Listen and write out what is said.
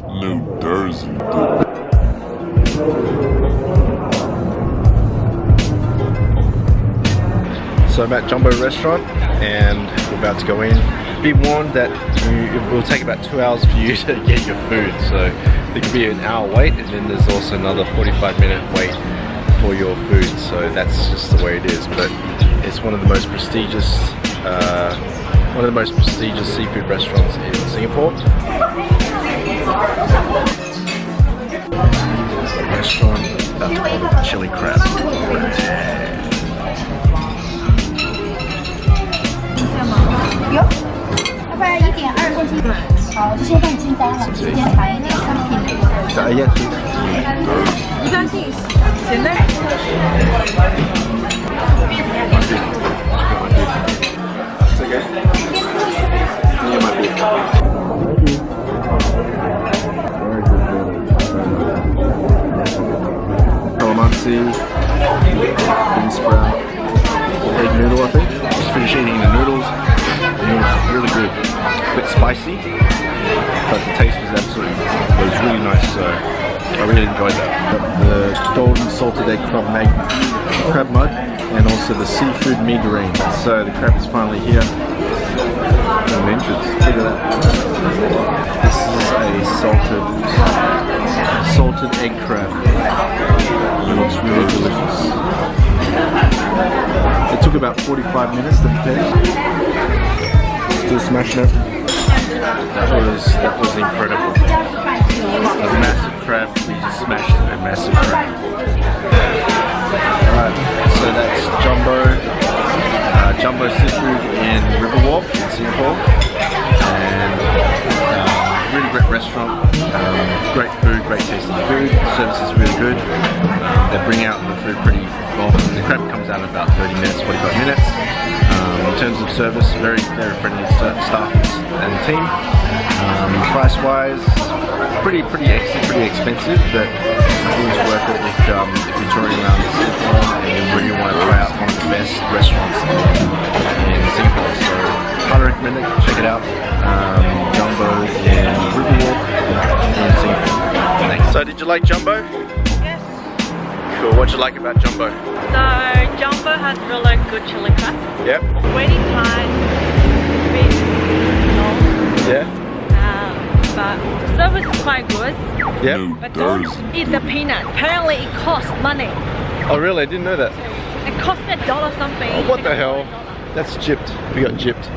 New Jersey. So I'm at Jumbo restaurant and we're about to go in. Be warned that it will take about 2 hours for you to get your food. So there could be an hour wait, and then there's also another 45-minute wait for your food. So that's just the way it is. But it's one of the most prestigious seafood restaurants in Singapore. Restaurant about to order chili crab. 有，要不然1.2公斤。好，这些放清单了，时间长一点，3品。Yeah, please. 一般性咸的。It's okay. Yeah, my beef. Thank you. Very good. Calamansi, bean sprout, egg noodle, I think. Just finished eating the noodles. The noodles are really good. A bit spicy, but the taste was really nice. So I really enjoyed that. The golden salted egg crab mud, and also the seafood mee goreng. So the crab is finally here. An entrance. Look at that. This is a salted egg crab. It looks really delicious. It took about 45 minutes to prepare. Still smashing it. That was incredible. A massive crab. We just smashed a massive crab. Alright, so that's Jumbo Seafood in Riverwalk in Singapore, and really great restaurant, great food, great tasting food. The service is really good. They bring out the food pretty well. The crab comes out in about 30 minutes, 45 minutes. In terms of service, very friendly staff and team. Price wise, pretty expensive, but it was worth it if you're touring around Singapore and you really want to try out one of the best restaurants in Singapore. So highly recommend it. Check it out. Jumbo in Riverwalk in Singapore. Thanks. So did you like Jumbo? Yes. Cool. What'd you like about Jumbo? So Jumbo has really good chili crab. Yep. Waiting time a bit long. Yeah. But the service is quite good. Yep. But don't eat the peanut. Apparently it costs money. Oh really? I didn't know that. It costs $1 something. Oh, what the hell? That's gypped. We got gypped.